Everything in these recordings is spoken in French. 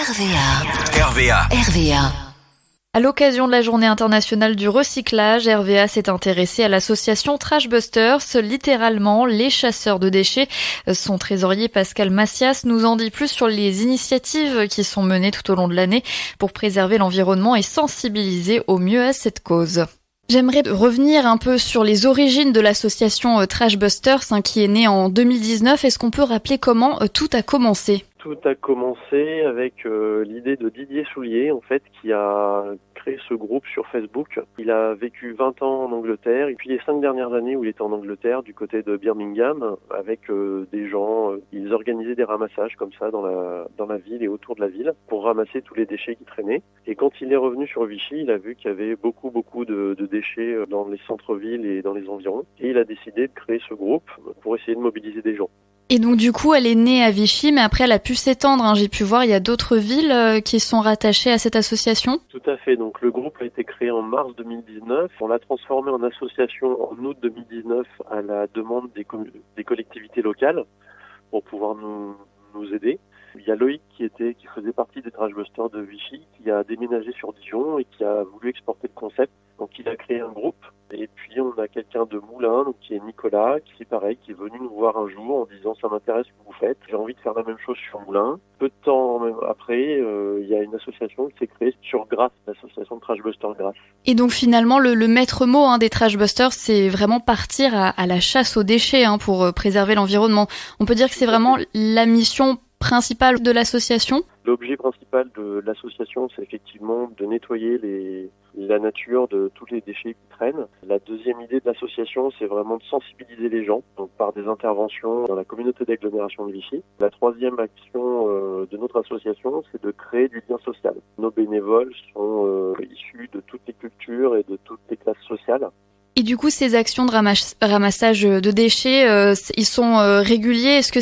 RVA. À l'occasion de la Journée internationale du recyclage, RVA s'est intéressé à l'association Trashbusters, littéralement les chasseurs de déchets. Son trésorier Pascal Macias nous en dit plus sur les initiatives qui sont menées tout au long de l'année pour préserver l'environnement et sensibiliser au mieux à cette cause. J'aimerais revenir un peu sur les origines de l'association Trashbusters qui est née en 2019. Est-ce qu'on peut rappeler comment tout a commencé ? Tout a commencé avec l'idée de Didier Soulier, en fait, qui a créé ce groupe sur Facebook. Il a vécu 20 ans en Angleterre, et puis les 5 dernières années où il était en Angleterre, du côté de Birmingham, avec des gens, ils organisaient des ramassages comme ça dans la ville et autour de la ville, pour ramasser tous les déchets qui traînaient. Et quand il est revenu sur Vichy, il a vu qu'il y avait beaucoup de déchets dans les centres-villes et dans les environs, et il a décidé de créer ce groupe pour essayer de mobiliser des gens. Et donc du coup, elle est née à Vichy, mais après elle a pu s'étendre. J'ai pu voir, il y a d'autres villes qui sont rattachées à cette association. Tout à fait. Donc le groupe a été créé en mars 2019. On l'a transformé en association en août 2019 à la demande des collectivités locales pour pouvoir nous aider. Il y a Loïc qui faisait partie des Trashbusters de Vichy, qui a déménagé sur Dijon et qui a voulu exporter le concept. Donc il a créé un groupe. Et puis on a quelqu'un de Moulins, donc qui est Nicolas, qui est venu nous voir un jour en disant ça m'intéresse ce que vous faites, j'ai envie de faire la même chose sur Moulins. Peu de temps après, il y a une association qui s'est créée sur Grasse, l'association de Trashbusters Grasse. Et donc finalement le maître mot des Trashbusters, c'est vraiment partir à la chasse aux déchets pour préserver l'environnement. On peut dire que c'est vraiment la mission principale de l'association ? L'objet principal de l'association, c'est effectivement de nettoyer la nature de tous les déchets qui traînent. La deuxième idée de l'association, c'est vraiment de sensibiliser les gens, donc par des interventions dans la communauté d'agglomération de Vichy. La troisième action de notre association, c'est de créer du lien social. Nos bénévoles sont issus de toutes les cultures et de toutes les classes sociales. Et du coup, ces actions de ramassage de déchets, ils sont réguliers. Est-ce que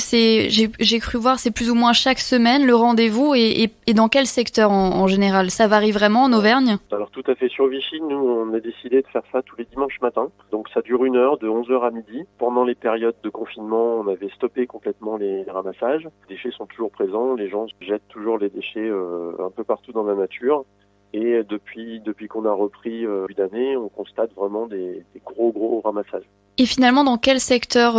j'ai cru voir, c'est plus ou moins chaque semaine le rendez-vous et dans quel secteur en général ? Ça varie vraiment en Auvergne ? Alors tout à fait. Sur Vichy, nous, on a décidé de faire ça tous les dimanches matins. Donc ça dure 1 heure, de 11h à midi. Pendant les périodes de confinement, on avait stoppé complètement les ramassages. Les déchets sont toujours présents. Les gens jettent toujours les déchets un peu partout dans la nature. Et depuis qu'on a repris d'année, on constate vraiment des gros ramassages. Et finalement, dans quel secteur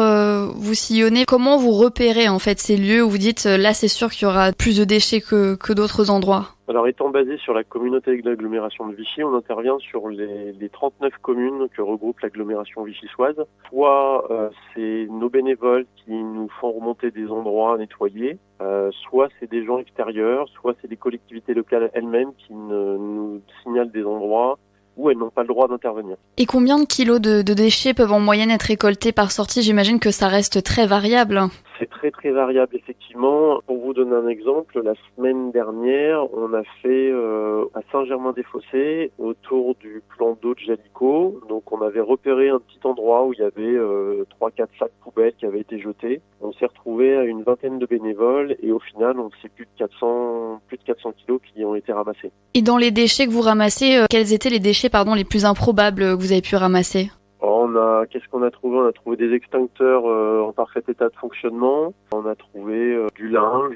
vous sillonnez ? Comment vous repérez en fait ces lieux où vous dites là c'est sûr qu'il y aura plus de déchets que d'autres endroits ? Alors étant basé sur la communauté d'agglomération de Vichy, on intervient sur les 39 communes que regroupe l'agglomération vichysoise. Soit c'est nos bénévoles qui nous font remonter des endroits à nettoyer, soit c'est des gens extérieurs, soit c'est des collectivités locales elles-mêmes qui nous signalent des endroits où elles n'ont pas le droit d'intervenir. Et combien de kilos de déchets peuvent en moyenne être récoltés par sortie ? J'imagine que ça reste très variable. C'est très variable, effectivement. Pour vous donner un exemple, la semaine dernière, on a fait à Saint-Germain-des-Fossés, autour du plan d'eau de Jalico. Donc on avait repéré un petit endroit où il y avait 3-4 sacs poubelles qui avaient été jetés. On s'est retrouvé à une vingtaine de bénévoles et au final, on sait plus de 400 kilos qui ont été ramassés. Et dans les déchets que vous ramassez, quels étaient les déchets les plus improbables que vous avez pu ramasser ? Qu'est-ce qu'on a trouvé ? On a trouvé des extincteurs en parfait état de fonctionnement. On a trouvé du linge,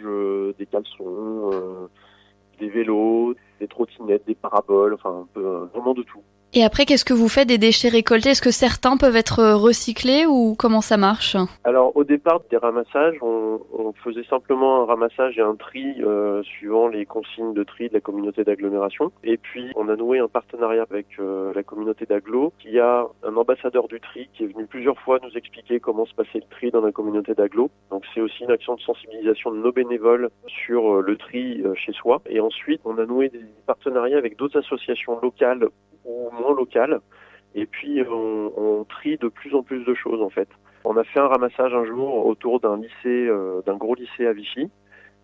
des caleçons, des vélos, des trottinettes, des paraboles, enfin vraiment de tout. Et après, qu'est-ce que vous faites des déchets récoltés ? Est-ce que certains peuvent être recyclés ou comment ça marche ? Alors au départ des ramassages, on faisait simplement un ramassage et un tri suivant les consignes de tri de la communauté d'agglomération. Et puis on a noué un partenariat avec la communauté d'agglo, qui a un ambassadeur du tri qui est venu plusieurs fois nous expliquer comment se passait le tri dans la communauté d'agglo. Donc c'est aussi une action de sensibilisation de nos bénévoles sur le tri chez soi. Et ensuite on a noué des partenariats avec d'autres associations locales ou moins locales. Et puis on trie de plus en plus de choses en fait. On a fait un ramassage un jour autour d'un lycée, d'un gros lycée à Vichy,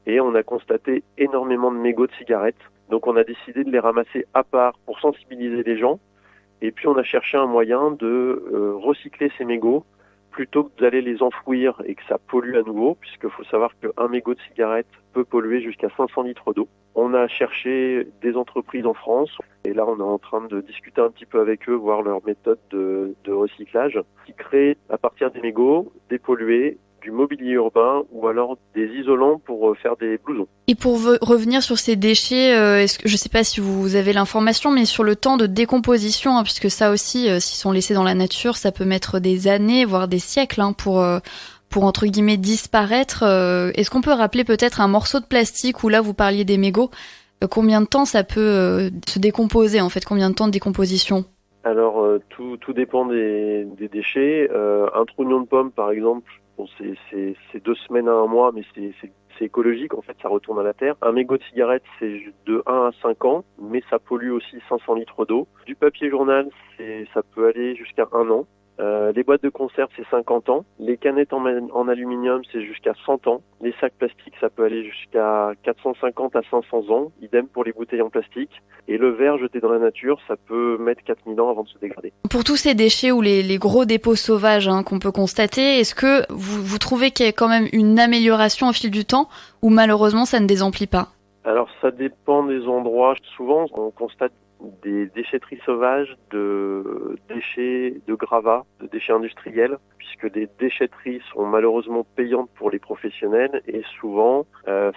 et on a constaté énormément de mégots de cigarettes. Donc on a décidé de les ramasser à part pour sensibiliser les gens. Et puis on a cherché un moyen de recycler ces mégots plutôt que d'aller les enfouir et que ça pollue à nouveau, puisqu'il faut savoir qu'un mégot de cigarette peut polluer jusqu'à 500 litres d'eau. On a cherché des entreprises en France, et là on est en train de discuter un petit peu avec eux, voir leur méthode de recyclage, qui crée à partir des mégots, dépollués, du mobilier urbain ou alors des isolants pour faire des blousons. Et pour revenir sur ces déchets, je ne sais pas si vous avez l'information, mais sur le temps de décomposition, puisque ça aussi, s'ils sont laissés dans la nature, ça peut mettre des années, voire des siècles pour entre guillemets disparaître. Est-ce qu'on peut rappeler peut-être un morceau de plastique où là vous parliez des mégots, combien de temps ça peut se décomposer en fait, combien de temps de décomposition? Alors tout dépend des déchets. Un trognon de pomme par exemple, bon, c'est 2 semaines à 1 mois, mais c'est écologique, en fait, ça retourne à la terre. Un mégot de cigarette, c'est de 1 à 5 ans, mais ça pollue aussi 500 litres d'eau. Du papier journal, ça peut aller jusqu'à 1 an. Les boîtes de conserve, c'est 50 ans. Les canettes en aluminium, c'est jusqu'à 100 ans. Les sacs plastiques, ça peut aller jusqu'à 450 à 500 ans. Idem pour les bouteilles en plastique. Et le verre jeté dans la nature, ça peut mettre 4000 ans avant de se dégrader. Pour tous ces déchets ou les gros dépôts sauvages qu'on peut constater, est-ce que vous trouvez qu'il y a quand même une amélioration au fil du temps ou malheureusement ça ne désemplit pas? Alors ça dépend des endroits. Souvent, on constate des déchetteries sauvages de déchets de gravats, de déchets industriels, puisque des déchetteries sont malheureusement payantes pour les professionnels et souvent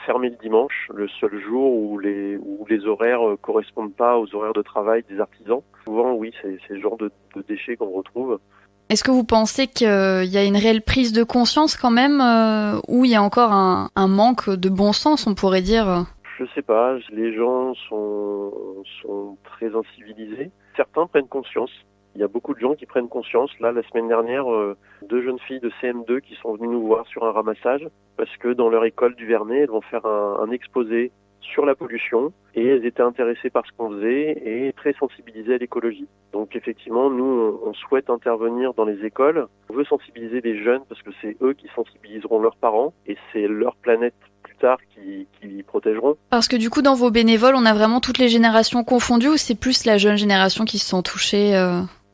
fermées le dimanche, le seul jour où les horaires correspondent pas aux horaires de travail des artisans. Souvent, oui, c'est le genre de déchets qu'on retrouve. Est-ce que vous pensez qu'il y a une réelle prise de conscience quand même, ou il y a encore un manque de bon sens, on pourrait dire? Je sais pas, les gens sont très incivilisés. Certains prennent conscience. Il y a beaucoup de gens qui prennent conscience. Là, la semaine dernière, 2 jeunes filles de CM2 qui sont venues nous voir sur un ramassage parce que dans leur école du Vernet, elles vont faire un exposé sur la pollution et elles étaient intéressées par ce qu'on faisait et très sensibilisées à l'écologie. Donc effectivement, nous, on souhaite intervenir dans les écoles. On veut sensibiliser les jeunes parce que c'est eux qui sensibiliseront leurs parents et c'est leur planète plus tard qui protégeront. Parce que du coup, dans vos bénévoles, on a vraiment toutes les générations confondues ou c'est plus la jeune génération qui se sent touchée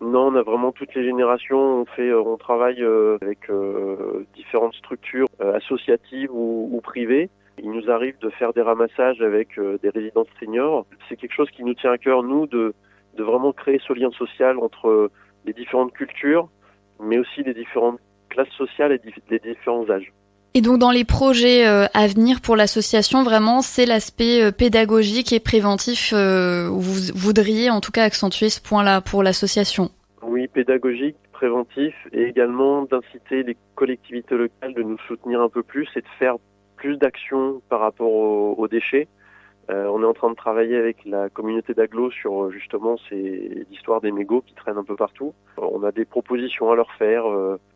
Non, on a vraiment toutes les générations. On travaille avec différentes structures associatives ou privées. Il nous arrive de faire des ramassages avec des résidences seniors. C'est quelque chose qui nous tient à cœur, nous, de vraiment créer ce lien social entre les différentes cultures, mais aussi les différentes classes sociales et les différents âges. Et donc dans les projets à venir pour l'association, vraiment, c'est l'aspect pédagogique et préventif où vous voudriez en tout cas accentuer ce point-là pour l'association. Oui, pédagogique, préventif et également d'inciter les collectivités locales de nous soutenir un peu plus et de faire plus d'actions par rapport aux déchets. On est en train de travailler avec la communauté d'Aglo sur justement l'histoire des mégots qui traînent un peu partout. On a des propositions à leur faire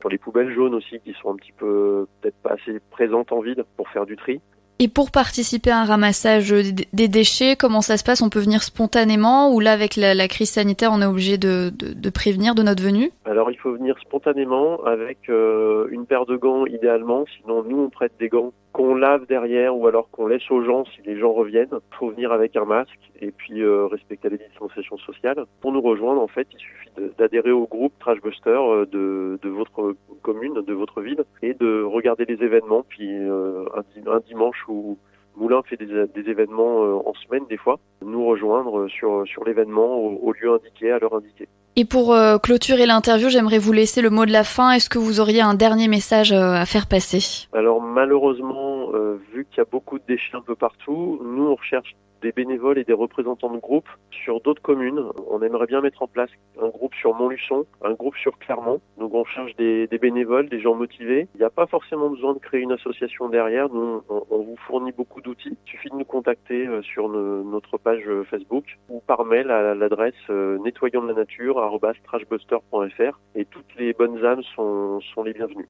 sur les poubelles jaunes aussi qui sont un petit peu peut-être pas assez présentes en ville pour faire du tri. Et pour participer à un ramassage des déchets, comment ça se passe? On peut venir spontanément ou là avec la crise sanitaire on est obligé de prévenir de notre venue? Alors il faut venir spontanément avec une paire de gants idéalement, sinon nous on prête des gants qu'on lave derrière ou alors qu'on laisse aux gens si les gens reviennent. Il faut venir avec un masque et puis respecter les distanciations sociales. Pour nous rejoindre, en fait, il suffit d'adhérer au groupe Trashbuster de votre commune, de votre ville et de regarder les événements. Puis un dimanche où Moulin fait des événements en semaine des fois, nous rejoindre sur l'événement au lieu indiqué, à l'heure indiquée. Et pour clôturer l'interview, j'aimerais vous laisser le mot de la fin. Est-ce que vous auriez un dernier message à faire passer? Alors malheureusement, vu qu'il y a beaucoup de déchets un peu partout, nous on recherche des bénévoles et des représentants de groupes sur d'autres communes. On aimerait bien mettre en place un groupe sur Montluçon, un groupe sur Clermont. Donc on cherche des bénévoles, des gens motivés. Il n'y a pas forcément besoin de créer une association derrière. Nous, on vous fournit beaucoup d'outils. Il suffit de nous contacter sur notre page Facebook ou par mail à l'adresse nettoyonsdelanature@trashbuster.fr et toutes les bonnes âmes sont les bienvenues.